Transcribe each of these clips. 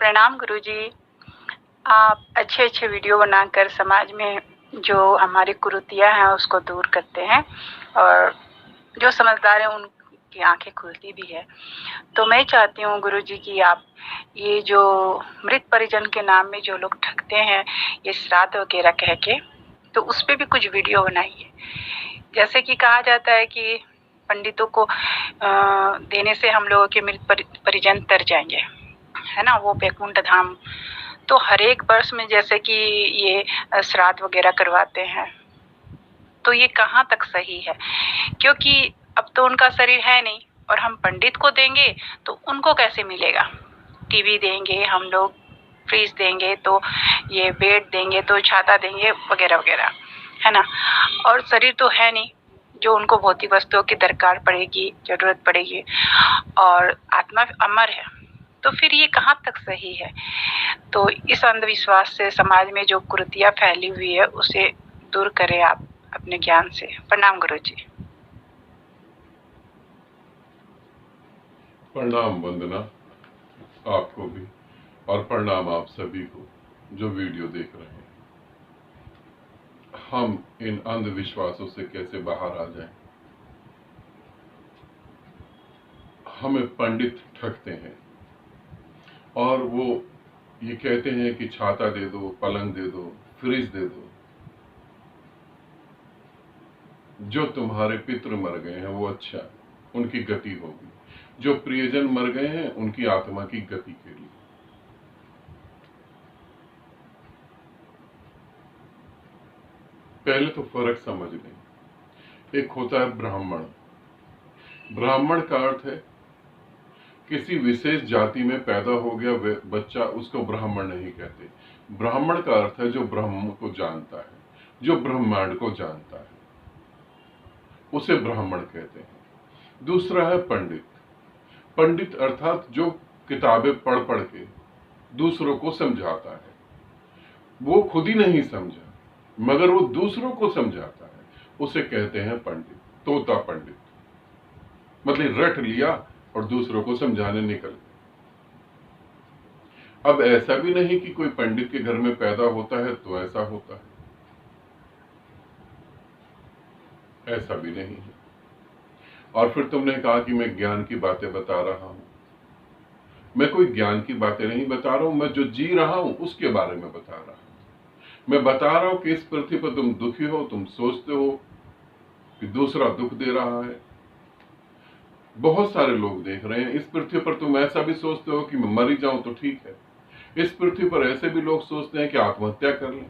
प्रणाम गुरुजी। आप अच्छे वीडियो बनाकर समाज में जो हमारी कुरीतियाँ हैं उसको दूर करते हैं और जो समझदार हैं उनकी आँखें खुलती भी है। तो मैं चाहती हूँ गुरुजी कि आप ये जो मृत परिजन के नाम में जो लोग ठगते हैं, ये श्राद्ध वगैरह कह के, तो उस पे भी कुछ वीडियो बनाइए। जैसे कि कहा जाता है कि पंडितों को देने से हम लोगों के मृत परिजन तर जाएंगे, है ना, वो वैकुंठ धाम। तो हर एक वर्ष में जैसे कि ये श्राद्ध वगैरह करवाते हैं, तो ये कहाँ तक सही है? क्योंकि अब तो उनका शरीर है नहीं और हम पंडित को देंगे तो उनको कैसे मिलेगा? टीवी देंगे हम लोग, फ्रिज देंगे तो ये बेड देंगे तो छाता देंगे वगैरह वगैरह, है ना। और शरीर तो है नहीं जो उनको भौतिक वस्तुओं की दरकार पड़ेगी, जरूरत पड़ेगी, और आत्मा अमर है। तो फिर ये कहाँ तक सही है? तो इस अंधविश्वास से समाज में जो कुरीतियाँ फैली हुई है उसे दूर करें आप अपने ज्ञान से। प्रणाम गुरुजी। प्रणाम वंदना आपको भी, और प्रणाम आप सभी को जो वीडियो देख रहे हैं। हम इन अंधविश्वासों से कैसे बाहर आ जाएं? हमें पंडित ठगते हैं और वो ये कहते हैं कि छाता दे दो, पलंग दे दो, फ्रिज दे दो। जो तुम्हारे पितृ मर गए हैं वो अच्छा, उनकी गति होगी। जो प्रियजन मर गए हैं उनकी आत्मा की गति के लिए। पहले तो फर्क समझ लें। एक होता है ब्राह्मण। ब्राह्मण का अर्थ है किसी विशेष जाति में पैदा हो गया बच्चा, उसको ब्राह्मण नहीं कहते। ब्राह्मण का अर्थ है जो ब्रह्म को जानता है, जो ब्रह्मांड को जानता है, उसे ब्राह्मण कहते हैं। दूसरा है पंडित। पंडित अर्थात जो किताबें पढ़ पढ़ के दूसरों को समझाता है। वो खुद ही नहीं समझा मगर वो दूसरों को समझाता है, उसे कहते हैं पंडित। तोता पंडित, मतलब रट लिया और दूसरों को समझाने निकल गए। अब ऐसा भी नहीं कि कोई पंडित के घर में पैदा होता है तो ऐसा होता है, ऐसा भी नहीं है। और फिर तुमने कहा कि मैं ज्ञान की बातें बता रहा हूं। मैं कोई ज्ञान की बातें नहीं बता रहा हूं, मैं जो जी रहा हूं उसके बारे में बता रहा हूं। मैं बता रहा हूं कि इस पृथ्वी पर तुम दुखी हो, तुम सोचते हो कि दूसरा दुख दे रहा है। बहुत सारे लोग देख रहे हैं। इस पृथ्वी पर तुम ऐसा भी सोचते हो कि मैं मर ही जाऊं तो ठीक है। इस पृथ्वी पर ऐसे भी लोग सोचते हैं कि आत्महत्या कर लें,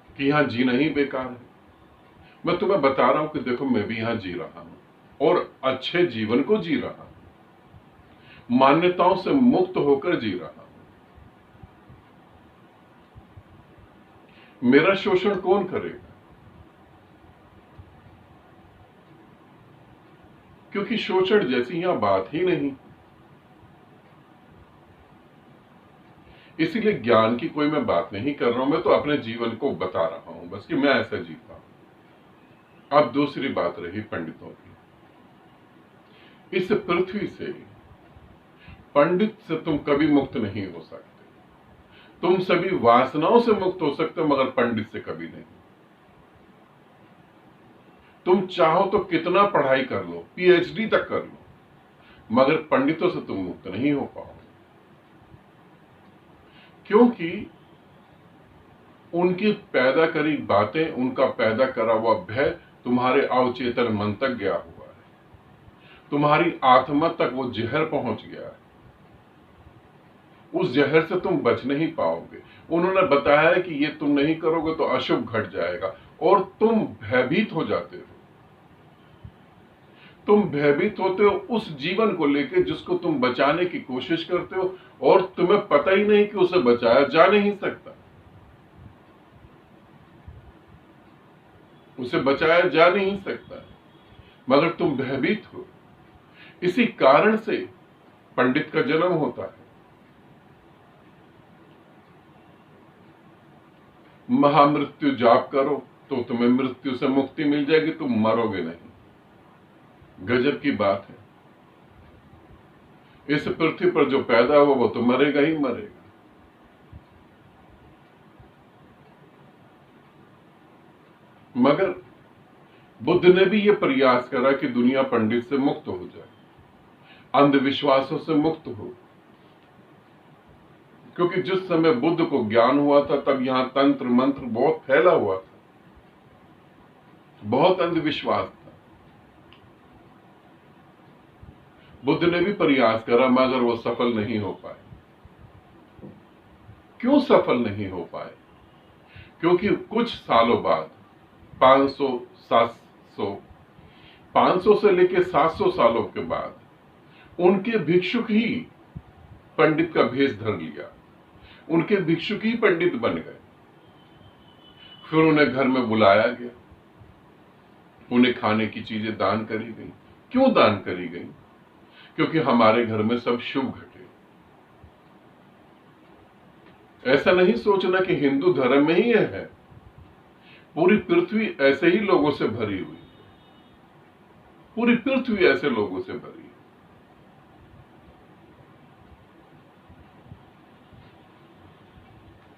कि यहां जीना ही बेकार है। मैं तुम्हें बता रहा हूं कि देखो, मैं भी यहां जी रहा हूं और अच्छे जीवन को जी रहा हूं, मान्यताओं से मुक्त होकर जी रहा हूं। मेरा शोषण कौन करेगा? क्योंकि शोषण जैसी यहां बात ही नहीं। इसीलिए ज्ञान की कोई मैं बात नहीं कर रहा हूं, मैं तो अपने जीवन को बता रहा हूं बस कि मैं ऐसा जीता हूं। अब दूसरी बात रही पंडितों की। इस पृथ्वी से, पंडित से तुम कभी मुक्त नहीं हो सकते। तुम सभी वासनाओं से मुक्त हो सकते हो मगर पंडित से कभी नहीं। तुम चाहो तो कितना पढ़ाई कर लो, पीएचडी तक कर लो, मगर पंडितों से तुम मुक्त नहीं हो पाओगे। क्योंकि उनकी पैदा करी बातें, उनका पैदा करा हुआ भय तुम्हारे अवचेतन मन तक गया हुआ है। तुम्हारी आत्मा तक वो जहर पहुंच गया है। उस जहर से तुम बच नहीं पाओगे। उन्होंने बताया है कि ये तुम नहीं करोगे तो अशुभ घट जाएगा, और तुम भयभीत हो जाते हो। तुम भयभीत होते हो उस जीवन को लेकर जिसको तुम बचाने की कोशिश करते हो, और तुम्हें पता ही नहीं कि उसे बचाया जा नहीं सकता। उसे बचाया जा नहीं सकता, मगर तुम भयभीत हो। इसी कारण से पंडित का जन्म होता है। महामृत्यु जाप करो तो तुम्हें मृत्यु से मुक्ति मिल जाएगी, तुम मरोगे नहीं। गजब की बात है। इस पृथ्वी पर जो पैदा हुआ वो तो मरेगा ही मरेगा। मगर बुद्ध ने भी ये प्रयास करा कि दुनिया पंडित से मुक्त हो जाए, अंधविश्वासों से मुक्त हो, क्योंकि जिस समय बुद्ध को ज्ञान हुआ था तब यहां तंत्र मंत्र बहुत फैला हुआ था, बहुत अंधविश्वास था। बुद्ध ने भी प्रयास करा मगर वो सफल नहीं हो पाए। क्यों सफल नहीं हो पाए? क्योंकि कुछ सालों बाद 500 700 500 से लेकर 700 सालों के बाद उनके भिक्षुक ही पंडित का भेष धर लिया, उनके भिक्षुक ही पंडित बन गए। फिर उन्हें घर में बुलाया गया, उन्हें खाने की चीजें दान करी गई। क्यों दान करी गई? क्योंकि हमारे घर में सब शुभ घटे। ऐसा नहीं सोचना कि हिंदू धर्म में ही है, पूरी पृथ्वी ऐसे ही लोगों से भरी हुई है, पूरी पृथ्वी ऐसे लोगों से भरी है।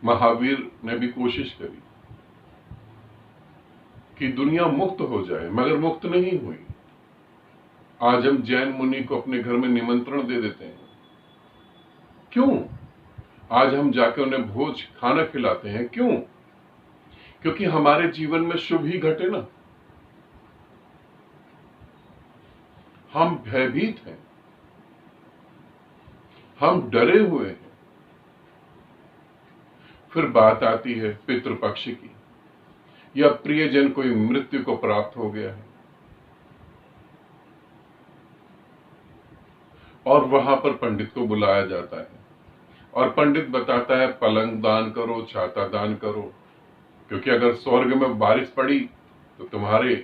महावीर ने भी कोशिश करी कि दुनिया मुक्त हो जाए, मगर मुक्त नहीं हुई। आज हम जैन मुनि को अपने घर में निमंत्रण दे देते हैं। क्यों? आज हम जाके उन्हें भोज खाना खिलाते हैं। क्यों? क्योंकि हमारे जीवन में शुभ ही घटे ना। हम भयभीत हैं, हम डरे हुए हैं। फिर बात आती है पितृपक्ष की, या प्रियजन कोई मृत्यु को प्राप्त हो गया है और वहां पर पंडित को बुलाया जाता है और पंडित बताता है पलंग दान करो, छाता दान करो, क्योंकि अगर स्वर्ग में बारिश पड़ी तो तुम्हारे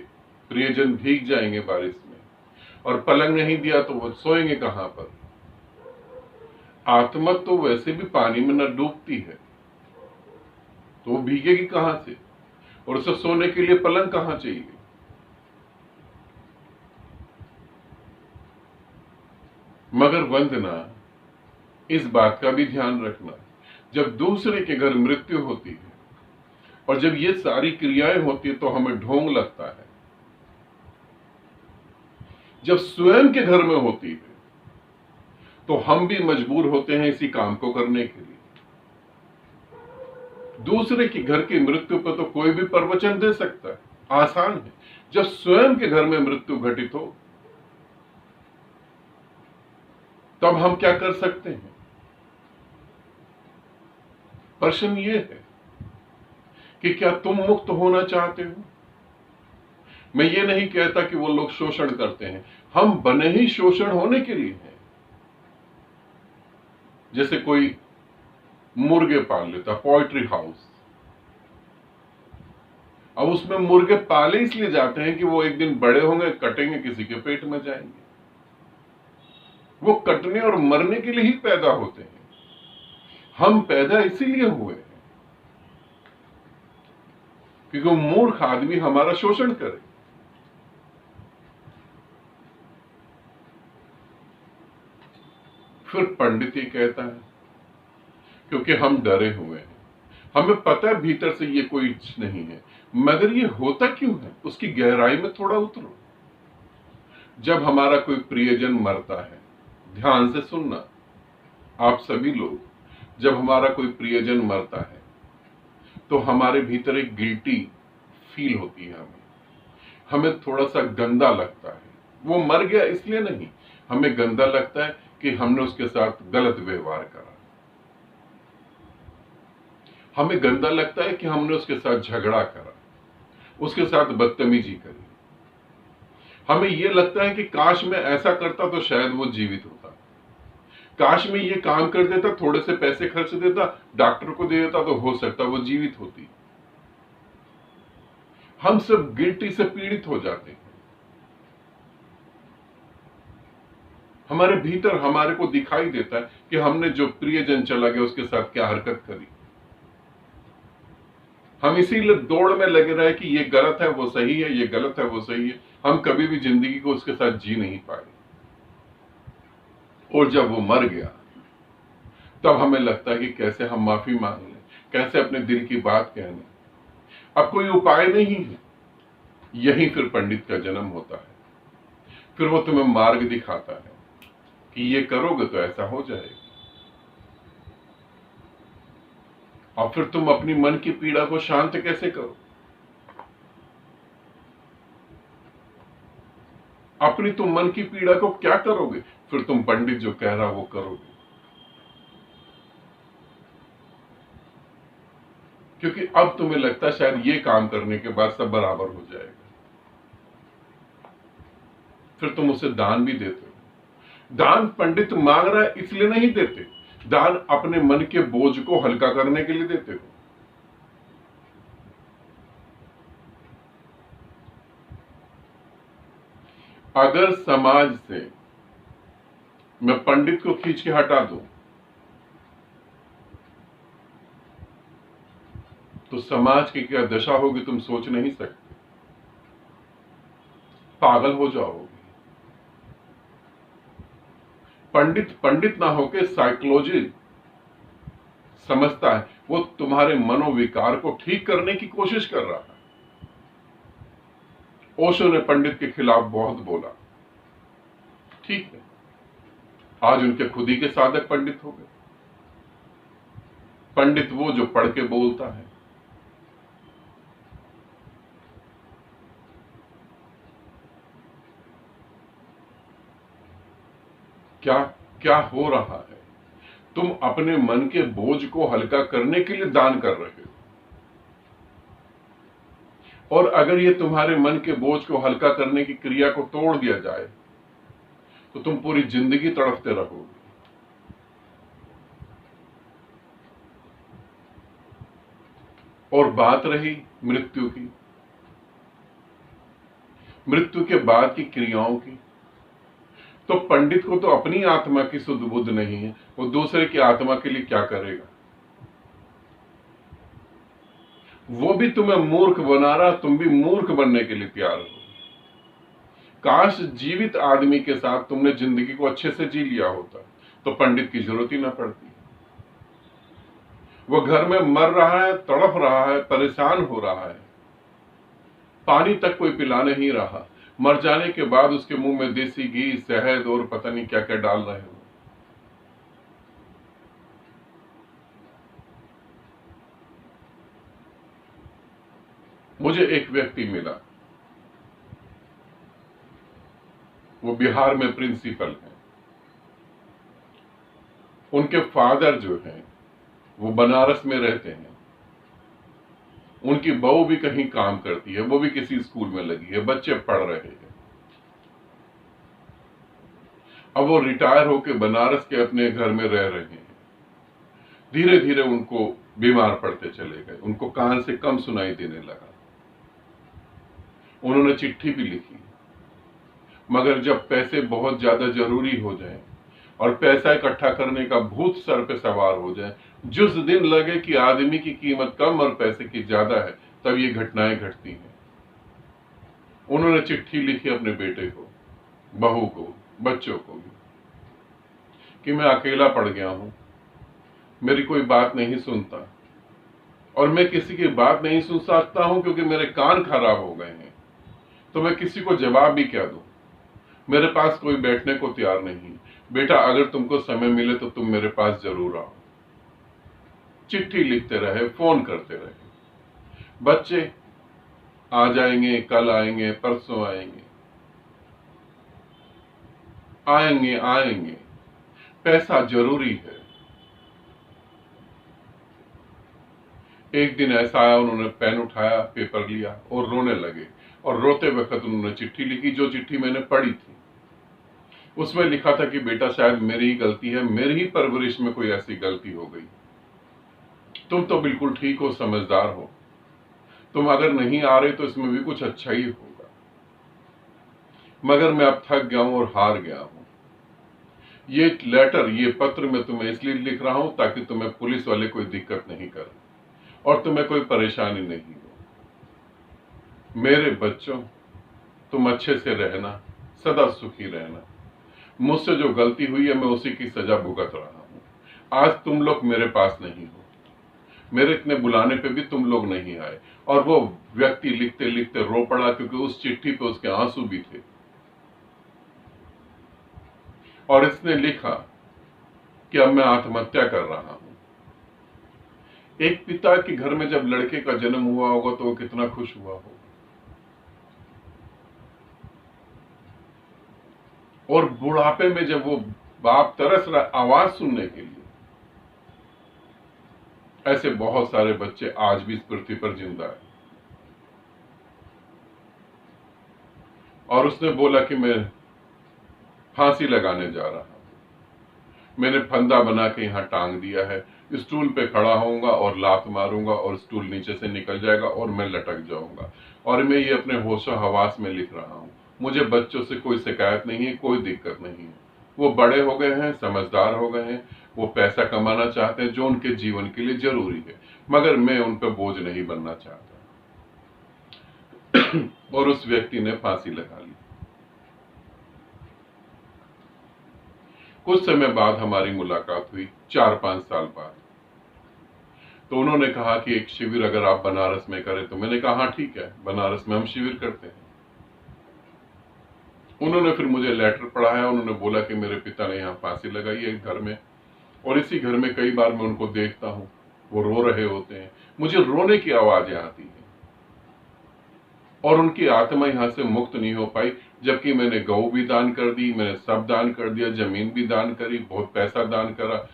प्रियजन भीग जाएंगे बारिश में, और पलंग नहीं दिया तो वो सोएंगे कहां पर? आत्मा तो वैसे भी पानी में न डूबती है, तो वो भीगेगी कहां से? और उसे सोने के लिए पलंग कहां चाहिए? मगर वंदना, इस बात का भी ध्यान रखना, जब दूसरे के घर मृत्यु होती है और जब ये सारी क्रियाएं होती है तो हमें ढोंग लगता है। जब स्वयं के घर में होती है तो हम भी मजबूर होते हैं इसी काम को करने के लिए। दूसरे के घर की मृत्यु पर तो कोई भी प्रवचन दे सकता है, आसान है। जब स्वयं के घर में मृत्यु घटित हो तब हम क्या कर सकते हैं? प्रश्न ये है कि क्या तुम मुक्त होना चाहते हो? मैं ये नहीं कहता कि वो लोग शोषण करते हैं, हम बने ही शोषण होने के लिए हैं। जैसे कोई मुर्गे पाल लेता, पोल्ट्री हाउस, अब उसमें मुर्गे पाले इसलिए जाते हैं कि वो एक दिन बड़े होंगे, कटेंगे, किसी के पेट में जाएंगे। वो कटने और मरने के लिए ही पैदा होते हैं। हम पैदा इसीलिए हुए हैं क्योंकि वो मूर्ख आदमी हमारा शोषण करे। फिर पंडित ही कहता है क्योंकि हम डरे हुए हैं, हमें पता है भीतर से ये कोई नहीं है, मगर ये होता क्यों है? उसकी गहराई में थोड़ा उतरो। जब हमारा कोई प्रियजन मरता है, ध्यान से सुनना आप सभी लोग, जब हमारा कोई प्रियजन मरता है तो हमारे भीतर एक गिल्टी फील होती है, हमें थोड़ा सा गंदा लगता है। वो मर गया इसलिए नहीं, हमें गंदा लगता है कि हमने उसके साथ गलत व्यवहार करा, हमें गंदा लगता है कि हमने उसके साथ झगड़ा करा, उसके साथ बदतमीजी करी। हमें यह लगता है कि काश मैं ऐसा करता तो शायद वो जीवित होता, काश मैं ये काम कर देता, थोड़े से पैसे खर्च देता, डॉक्टर को दे देता तो हो सकता वो जीवित होती। हम सब गिल्टी से पीड़ित हो जाते हैं। हमारे भीतर हमारे को दिखाई देता है कि हमने जो प्रियजन चला गया उसके साथ क्या हरकत करी। हम इसीलिए दौड़ में लगे रहे कि ये गलत है वो सही है, ये गलत है वो सही है। हम कभी भी जिंदगी को उसके साथ जी नहीं पाए। और जब वो मर गया तब हमें लगता है कि कैसे हम माफी मांग लें, कैसे अपने दिल की बात कह लें। अब कोई उपाय नहीं है। यही फिर पंडित का जन्म होता है। फिर वो तुम्हें मार्ग दिखाता है कि ये करोगे तो ऐसा हो जाएगा, और फिर तुम अपनी मन की पीड़ा को शांत कैसे करो। अपनी तुम मन की पीड़ा को क्या करोगे? फिर तुम पंडित जो कह रहा वो करोगे, क्योंकि अब तुम्हें लगता है शायद ये काम करने के बाद सब बराबर हो जाएगा। फिर तुम उसे दान भी देते हो। दान पंडित मांग रहा है इसलिए नहीं देते, दान अपने मन के बोझ को हल्का करने के लिए देते हो। अगर समाज से मैं पंडित को खींच के हटा दूं तो समाज की क्या दशा होगी तुम सोच नहीं सकते। पागल हो जाओगे। पंडित पंडित ना होके साइकोलॉजी समझता है, वो तुम्हारे मनोविकार को ठीक करने की कोशिश कर रहा है। ओशो ने पंडित के खिलाफ बहुत बोला, ठीक है, आज उनके खुद ही के साधक पंडित हो गए। पंडित वो जो पढ़ के बोलता है। क्या क्या हो रहा है? तुम अपने मन के बोझ को हल्का करने के लिए दान कर रहे हो, और अगर ये तुम्हारे मन के बोझ को हल्का करने की क्रिया को तोड़ दिया जाए तो तुम पूरी जिंदगी तड़पते रहोगे। और बात रही मृत्यु की, मृत्यु के बाद की क्रियाओं की, तो पंडित को तो अपनी आत्मा की सुध बुद्ध नहीं है, वो दूसरे की आत्मा के लिए क्या करेगा। वो भी तुम्हें मूर्ख बना रहा, तुम भी मूर्ख बनने के लिए तैयार हो। काश जीवित आदमी के साथ तुमने जिंदगी को अच्छे से जी लिया होता तो पंडित की जरूरत ही ना पड़ती। वो घर में मर रहा है, तड़प रहा है, परेशान हो रहा है, पानी तक कोई पिला नहीं रहा। मर जाने के बाद उसके मुंह में देसी घी, शहद और पता नहीं क्या क्या डाल रहे हो। मुझे एक व्यक्ति मिला, वो बिहार में प्रिंसिपल है। उनके फादर जो हैं वो बनारस में रहते हैं। उनकी बहू भी कहीं काम करती है, वो भी किसी स्कूल में लगी है, बच्चे पढ़ रहे हैं। अब वो रिटायर होकर बनारस के अपने घर में रह रहे हैं। धीरे धीरे उनको बीमार पड़ते चले गए, उनको कान से कम सुनाई देने लगा। उन्होंने चिट्ठी भी लिखी, मगर जब पैसे बहुत ज्यादा जरूरी हो जाए और पैसा इकट्ठा करने का भूत सर पे सवार हो जाए, जिस दिन लगे कि आदमी की कीमत कम और पैसे की ज्यादा है, तब ये घटनाएं घटती हैं। उन्होंने चिट्ठी लिखी अपने बेटे को, बहू को, बच्चों को भी, कि मैं अकेला पड़ गया हूं, मेरी कोई बात नहीं सुनता, और मैं किसी की बात नहीं सुन सकता हूं क्योंकि मेरे कान खराब हो गए हैं। तो मैं किसी को जवाब भी क्या दूं, मेरे पास कोई बैठने को तैयार नहीं। बेटा, अगर तुमको समय मिले तो तुम मेरे पास जरूर आओ। चिट्ठी लिखते रहे, फोन करते रहे। बच्चे आ जाएंगे, कल आएंगे, परसों आएंगे, आएंगे आएंगे, पैसा जरूरी है। एक दिन ऐसा आया, उन्होंने पेन उठाया, पेपर लिया और रोने लगे, और रोते वक्त उन्होंने चिट्ठी लिखी, जो चिट्ठी मैंने पढ़ी थी। उसमें लिखा था कि बेटा, शायद मेरी ही गलती है, मेरी ही परवरिश में कोई ऐसी गलती हो गई। तुम तो बिल्कुल ठीक हो, समझदार हो, तुम अगर नहीं आ रहे तो इसमें भी कुछ अच्छा ही होगा, मगर मैं अब थक गया हूं और हार गया हूं। ये लेटर, ये पत्र मैं तुम्हें इसलिए लिख रहा हूं ताकि तुम्हें पुलिस वाले कोई दिक्कत नहीं करे और तुम्हें कोई परेशानी नहीं हो। मेरे बच्चों, तुम अच्छे से रहना, सदा सुखी रहना। मुझसे जो गलती हुई है मैं उसी की सजा भुगत रहा हूं। आज तुम लोग मेरे पास नहीं हो, मेरे इतने बुलाने पे भी तुम लोग नहीं आए। और वो व्यक्ति लिखते लिखते रो पड़ा, क्योंकि उस चिट्ठी पे उसके आंसू भी थे। और इसने लिखा कि अब मैं आत्महत्या कर रहा हूं। एक पिता के घर में जब लड़के का जन्म हुआ होगा तो वो कितना खुश हुआ होगा। और बुढ़ापे में जब वो बाप तरस रहा आवाज सुनने के लिए, ऐसे बहुत सारे बच्चे आज भी इस पृथ्वी पर जिंदा है। और उसने बोला कि मैं फांसी लगाने जा रहा हूं। मैंने फंदा बना के यहां टांग दिया है, स्टूल पे खड़ा होऊंगा और लात मारूंगा और स्टूल नीचे से निकल जाएगा और मैं लटक जाऊंगा। और मैं ये अपने होशो हवास में लिख रहा हूं। मुझे बच्चों से कोई शिकायत नहीं है, कोई दिक्कत नहीं है। वो बड़े हो गए हैं, समझदार हो गए हैं, वो पैसा कमाना चाहते हैं जो उनके जीवन के लिए जरूरी है, मगर मैं उन पर बोझ नहीं बनना चाहता। और उस व्यक्ति ने फांसी लगा ली। कुछ समय बाद हमारी मुलाकात हुई, 4-5 साल बाद। तो उन्होंने कहा कि एक शिविर अगर आप बनारस में करें, तो मैंने कहा हाँ ठीक है, बनारस में हम शिविर करते हैं। उन्होंने फिर मुझे लेटर पढ़ाया। उन्होंने बोला कि मेरे पिता ने यहाँ फांसी लगाई है घर में, और इसी घर में कई बार मैं उनको देखता हूँ, वो रो रहे होते हैं, मुझे रोने की आवाजें आती हैं, और उनकी आत्मा यहाँ से मुक्त नहीं हो पाई। जबकि मैंने गौ भी दान कर दी, मैंने सब दान कर दिया, जमीन भी दान करी, बहुत पैसा दान करा,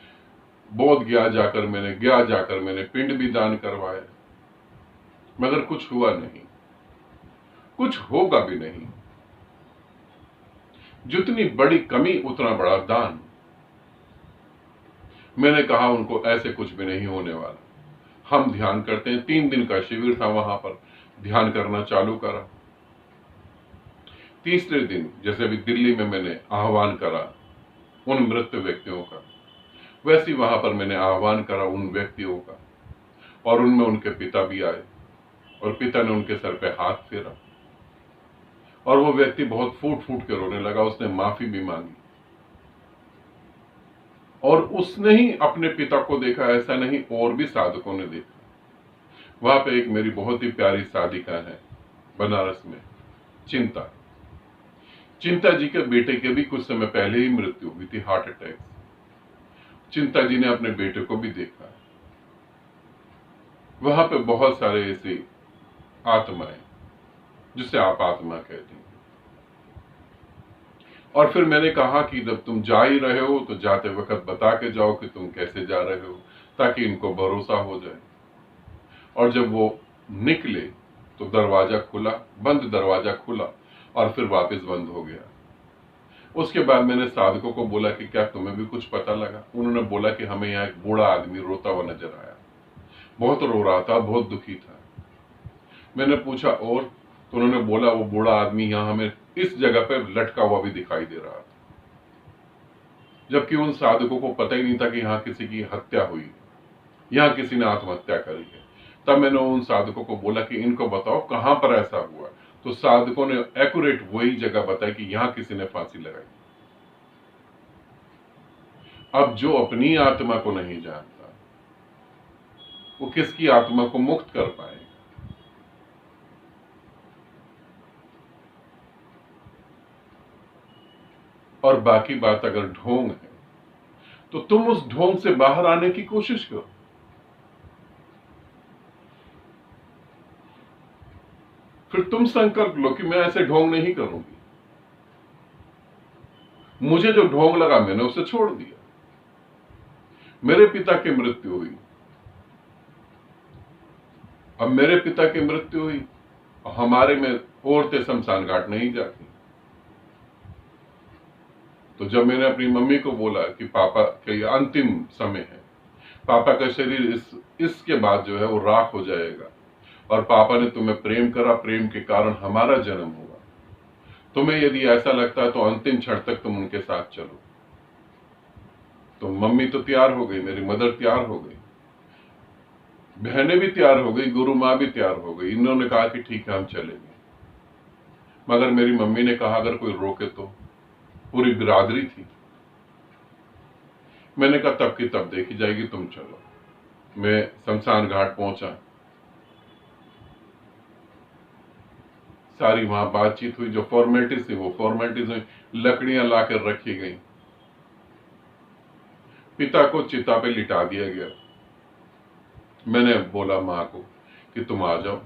बोध गया जाकर मैंने पिंड भी दान करवाया, मगर कुछ हुआ नहीं, कुछ होगा भी नहीं। जितनी बड़ी कमी उतना बड़ा दान। मैंने कहा उनको ऐसे कुछ भी नहीं होने वाला, हम ध्यान करते हैं। 3 दिन का शिविर था, वहां पर ध्यान करना चालू करा। तीसरे दिन जैसे भी दिल्ली में मैंने आह्वान करा उन मृत व्यक्तियों का, वैसे ही वहां पर मैंने आह्वान करा उन व्यक्तियों का, और उनमें उनके पिता भी आए, और पिता ने उनके सर पे हाथ फेरा, और वो व्यक्ति बहुत फूट फूट के रोने लगा। उसने माफी भी मांगी, और उसने ही अपने पिता को देखा, ऐसा नहीं और भी साधकों ने देखा। वहां पे एक मेरी बहुत ही प्यारी साधिका है बनारस में, चिंता जी के बेटे के भी कुछ समय पहले ही मृत्यु हुई थी, हार्ट अटैक। चिंता जी ने अपने बेटे को भी देखा। वहां पे बहुत सारे ऐसे आत्माएं, जिसे आप आत्मा कहते हैं। और फिर मैंने कहा कि जब तुम जा ही रहे हो तो जाते वक्त बता के जाओ कि तुम कैसे जा रहे हो, ताकि इनको भरोसा हो जाए। और जब वो निकले तो दरवाजा खुला, बंद दरवाजा खुला, और फिर वापस बंद हो गया। उसके बाद मैंने साधकों को बोला कि क्या तुम्हें भी कुछ पता लगा? उन्होंने बोला कि हमें यहाँ एक बूढ़ा आदमी रोता हुआ नजर आया, बहुत रो रहा था, बहुत दुखी था। मैंने पूछा और? तो उन्होंने बोला वो बूढ़ा आदमी यहाँ हमें इस जगह पे लटका हुआ भी दिखाई दे रहा था। जबकि उन साधकों को पता ही नहीं था कि यहाँ किसी की हत्या हुई, यहाँ किसी ने आत्महत्या करी है। तब मैंने उन साधकों को बोला कि इनको बताओ कहां पर ऐसा हुआ। तो साधकों ने एक्यूरेट वही जगह बताई कि यहां किसी ने फांसी लगाई। अब जो अपनी आत्मा को नहीं जानता, वो किसकी आत्मा को मुक्त कर पाएगा? और बाकी बात अगर ढोंग है तो तुम उस ढोंग से बाहर आने की कोशिश करो। फिर तुम संकल्प लो कि मैं ऐसे ढोंग नहीं करूंगी। मुझे जो ढोंग लगा मैंने उसे छोड़ दिया। मेरे पिता की मृत्यु हुई, अब मेरे पिता की मृत्यु हुई, हमारे में औरतें शमशान घाट नहीं जाती। तो जब मैंने अपनी मम्मी को बोला कि पापा के अंतिम समय है, पापा का शरीर इसके बाद जो है वो राख हो जाएगा, और पापा ने तुम्हें प्रेम करा, प्रेम के कारण हमारा जन्म हुआ, तुम्हें यदि ऐसा लगता है तो अंतिम क्षण तक तुम उनके साथ चलो। तो मम्मी तो तैयार हो गई, मेरी मदर तैयार हो गई, बहनें भी तैयार हो गई, गुरु माँ भी तैयार हो गई। इन्होंने कहा कि ठीक है हम चलेंगे। मगर मेरी मम्मी ने कहा अगर कोई रोके तो पूरी बिरादरी थी। मैंने कहा तब की तब देखी जाएगी, तुम चलो। मैं शमशान घाट पहुंचा, सारी वहां बातचीत हुई, जो फॉर्मेलिटीज थी वो फॉर्मेलिटीज हुई, लकड़ियां लाकर रखी गई, पिता को चिता पे लिटा दिया गया। मैंने बोला मां को कि तुम आ जाओ,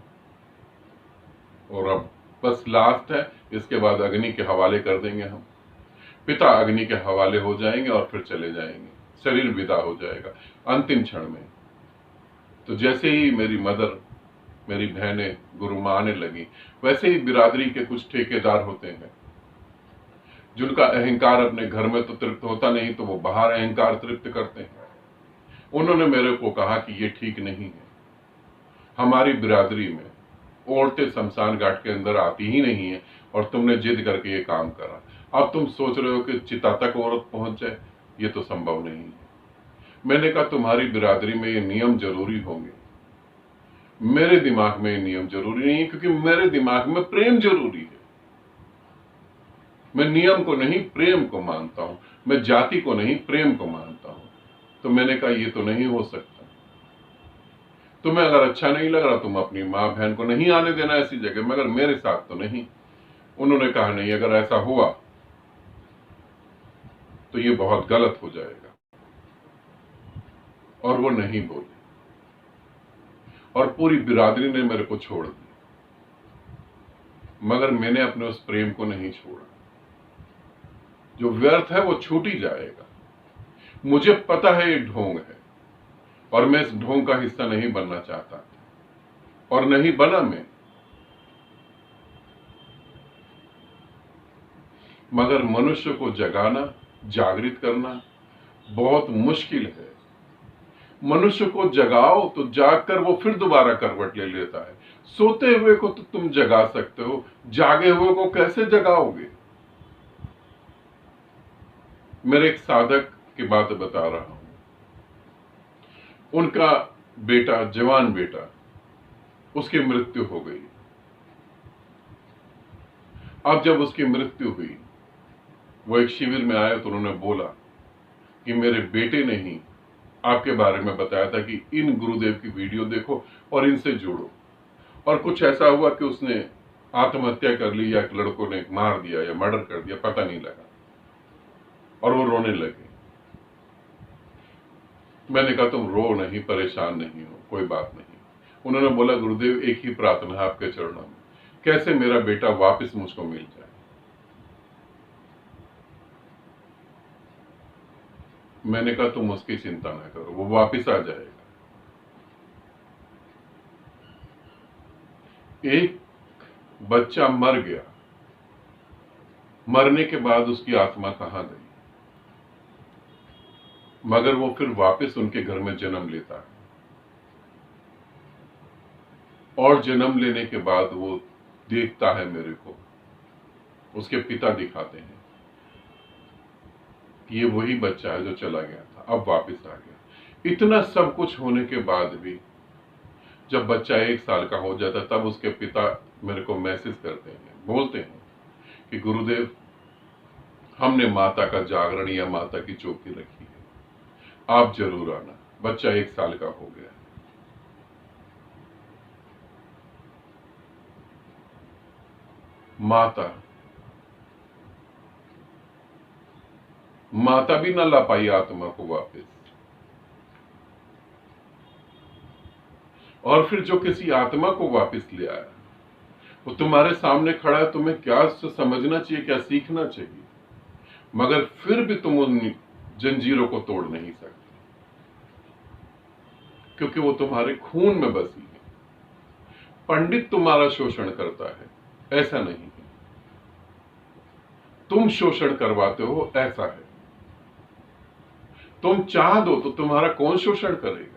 और अब बस लास्ट है, इसके बाद अग्नि के हवाले कर देंगे हम। पिता अग्नि के हवाले हो जाएंगे और फिर चले जाएंगे, शरीर विदा हो जाएगा अंतिम क्षण में। तो जैसे ही मेरी मदर, मेरी बहनें गुरु मां आने लगी, वैसे ही बिरादरी के कुछ ठेकेदार होते हैं जिनका अहंकार अपने घर में तो तृप्त होता नहीं, तो वो बाहर अहंकार तृप्त करते हैं। उन्होंने मेरे को कहा कि ये ठीक नहीं है, हमारी बिरादरी में औरतें शमशान घाट के अंदर आती ही नहीं है, और तुमने जिद करके ये काम करा। अब तुम सोच रहे हो कि चिता तक औरत पहुंच जाए, ये तो संभव नहीं है। मैंने कहा तुम्हारी बिरादरी में ये नियम जरूरी होंगे, मेरे दिमाग में ये नियम जरूरी नहीं है, क्योंकि मेरे दिमाग में प्रेम जरूरी है। मैं नियम को नहीं प्रेम को मानता हूं, मैं जाति को नहीं प्रेम को मानता हूं। तो मैंने कहा ये तो नहीं हो सकता, तुम्हें अगर अच्छा नहीं लग रहा, तुम अपनी माँ बहन को नहीं आने देना ऐसी जगह, मगर मेरे साथ तो नहीं। उन्होंने कहा नहीं, अगर ऐसा हुआ तो ये बहुत गलत हो जाएगा, और वो नहीं बोले, और पूरी बिरादरी ने मेरे को छोड़ दिया, मगर मैंने अपने उस प्रेम को नहीं छोड़ा। जो व्यर्थ है वो छूट ही जाएगा। मुझे पता है ये ढोंग है, और मैं इस ढोंग का हिस्सा नहीं बनना चाहता, और नहीं बना मैं। मगर मनुष्य को जगाना, जागृत करना बहुत मुश्किल है। मनुष्य को जगाओ तो जागकर वो फिर दोबारा करवट ले लेता है। सोते हुए को तो तुम जगा सकते हो, जागे हुए को कैसे जगाओगे? मेरे एक साधक की बात बता रहा हूं। उनका बेटा, जवान बेटा, उसकी मृत्यु हो गई। अब जब उसकी मृत्यु हुई, वो एक शिविर में आए तो उन्होंने बोला कि मेरे बेटे ने ही आपके बारे में बताया था कि इन गुरुदेव की वीडियो देखो और इनसे जुड़ो। और कुछ ऐसा हुआ कि उसने आत्महत्या कर ली, या एक लड़कों ने मार दिया या मर्डर कर दिया, पता नहीं लगा, और वो रोने लगे। मैंने कहा तुम रो नहीं, परेशान नहीं हो, कोई बात नहीं। उन्होंने बोला गुरुदेव एक ही प्रार्थना है आपके चरणों में, कैसे मेरा बेटा वापस मुझको मिल जाए। मैंने कहा तुम उसकी चिंता ना करो, वो वापस आ जाएगा। एक बच्चा मर गया, मरने के बाद उसकी आत्मा कहां गई? मगर वो फिर वापस उनके घर में जन्म लेता है, और जन्म लेने के बाद वो देखता है मेरे को, उसके पिता दिखाते हैं कि ये वही बच्चा है जो चला गया था, अब वापस आ गया। इतना सब कुछ होने के बाद भी जब बच्चा 1 साल का हो जाता, तब उसके पिता मेरे को मैसेज करते हैं, बोलते हैं कि गुरुदेव हमने माता का जागरण या माता की चौकी रखी है, आप जरूर आना। बच्चा 1 साल का हो गया। माता भी ना ला पाई आत्मा को वापस। और फिर जो किसी आत्मा को वापस ले आया, वो तुम्हारे सामने खड़ा है, तुम्हें क्या समझना चाहिए, क्या सीखना चाहिए, मगर फिर भी तुम उन जंजीरों को तोड़ नहीं सकते, क्योंकि वो तुम्हारे खून में बसी है। पंडित तुम्हारा शोषण करता है, ऐसा नहीं है, तुम शोषण करवाते हो, ऐसा है। तुम चाह दो तो तुम्हारा कौन शोषण करेगा?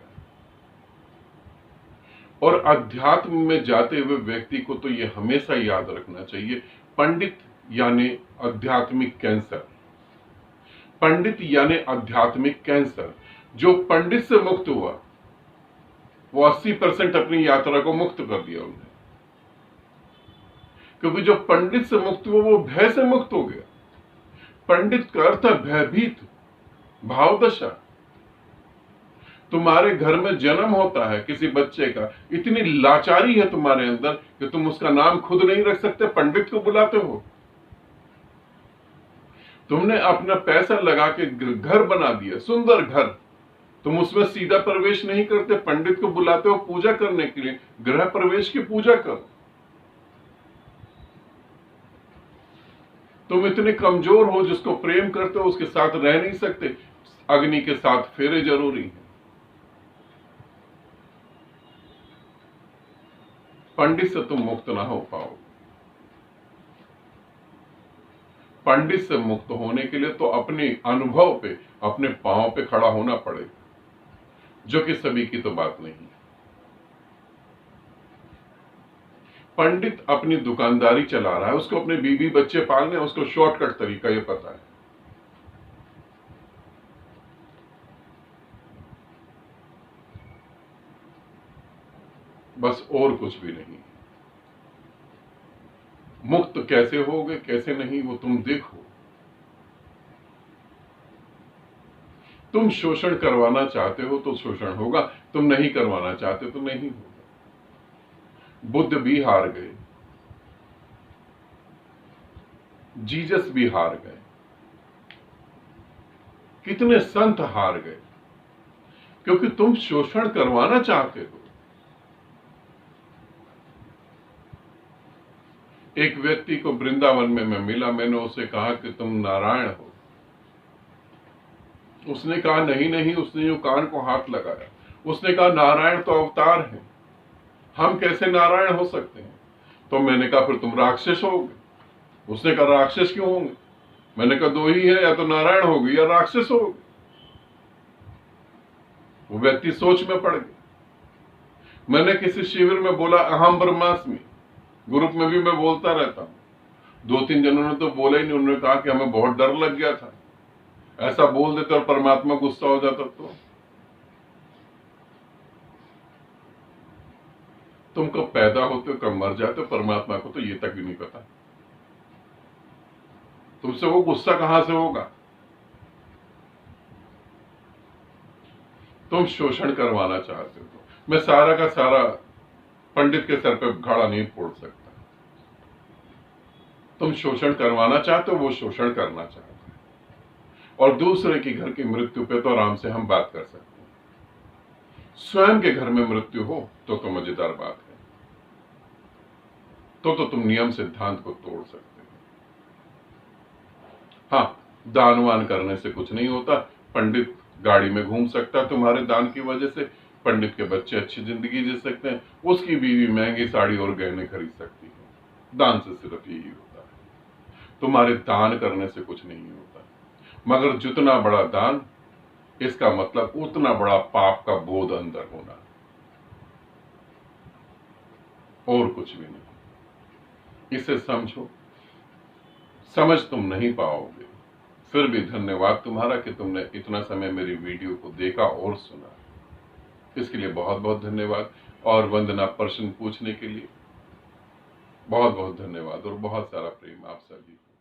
और अध्यात्म में जाते हुए व्यक्ति को तो यह हमेशा याद रखना चाहिए, पंडित यानी आध्यात्मिक कैंसर। पंडित यानी आध्यात्मिक कैंसर। जो पंडित से मुक्त हुआ, वो 80% अपनी यात्रा को मुक्त कर दिया उन्हें, क्योंकि जो पंडित से मुक्त हुआ वो भय से मुक्त हो गया। पंडित का अर्थ है भयभीत, भावदशा। तुम्हारे घर में जन्म होता है किसी बच्चे का, इतनी लाचारी है तुम्हारे अंदर कि तुम उसका नाम खुद नहीं रख सकते, पंडित को बुलाते हो। तुमने अपना पैसा लगा के घर बना दिया, सुंदर घर, तुम उसमें सीधा प्रवेश नहीं करते, पंडित को बुलाते हो पूजा करने के लिए। गृह प्रवेश की पूजा करो। तुम इतने कमजोर हो, जिसको प्रेम करते हो उसके साथ रह नहीं सकते, अग्नि के साथ फेरे जरूरी है। पंडित से तुम मुक्त ना हो पाओ। पंडित से मुक्त होने के लिए तो अपने अनुभव पे, अपने पांव पे खड़ा होना पड़ेगा, जो कि सभी की तो बात नहीं है। पंडित अपनी दुकानदारी चला रहा है, उसको अपने बीवी बच्चे पालने, उसको शॉर्टकट तरीका ये पता है। बस और कुछ भी नहीं। मुक्त कैसे होगे कैसे नहीं वो तुम देखो। तुम शोषण करवाना चाहते हो तो शोषण होगा, तुम नहीं करवाना चाहते तो नहीं होगा। बुद्ध भी हार गए, जीसस भी हार गए, कितने संत हार गए, क्योंकि तुम शोषण करवाना चाहते हो। एक व्यक्ति को वृंदावन में मैं मिला, मैंने उससे कहा कि तुम नारायण हो। उसने कहा नहीं नहीं, उसने जो कान को हाथ लगाया, उसने कहा नारायण तो अवतार है, हम कैसे नारायण हो सकते हैं। तो मैंने कहा फिर तुम राक्षस होगे। उसने कहा राक्षस क्यों होंगे। मैंने कहा दो ही है, या तो नारायण होगे या राक्षस होगे। वो व्यक्ति सोच में पड़ गया। मैंने किसी शिविर में बोला अहम ब्रह्मास्मि, ग्रुप में भी मैं बोलता रहता हूं। 2-3 जनों ने तो बोला ही नहीं, उन्होंने कहा कि हमें बहुत डर लग गया था, ऐसा बोल देते और परमात्मा गुस्सा हो जाता तो। तुम कब पैदा होते हो कब मर जाते हो, परमात्मा को तो ये तक भी नहीं पता। तुमसे वो गुस्सा कहां से होगा। तुम शोषण करवाना चाहते हो। मैं सारा का सारा पंडित के सर पे घड़ा नहीं फोड़ सकता। तुम शोषण करवाना चाहते हो, वो शोषण करना चाहते हो। और दूसरे की घर की मृत्यु पे तो आराम से हम बात कर सकते हैं। स्वयं के घर में मृत्यु हो तो मजेदार बात है। तो तुम नियम सिद्धांत को तोड़ सकते हो। हाँ, दानवान करने से कुछ नहीं होता। पंडित गाड़ी में घूम सकता है तुम्हारे दान की वजह से, पंडित के बच्चे अच्छी जिंदगी जी सकते हैं, उसकी बीवी महंगी साड़ी और गहने खरीद सकती है। दान से सिर्फ यही होता है। तुम्हारे दान करने से कुछ नहीं होता, मगर जितना बड़ा दान, इसका मतलब उतना बड़ा पाप का बोध अंदर होना, और कुछ भी नहीं। इसे समझो। समझ तुम नहीं पाओगे, फिर भी धन्यवाद तुम्हारा कि तुमने इतना समय मेरी वीडियो को देखा और सुना। इसके लिए बहुत बहुत धन्यवाद। और वंदना प्रश्न पूछने के लिए बहुत बहुत धन्यवाद और बहुत सारा प्रेम आप सभी को।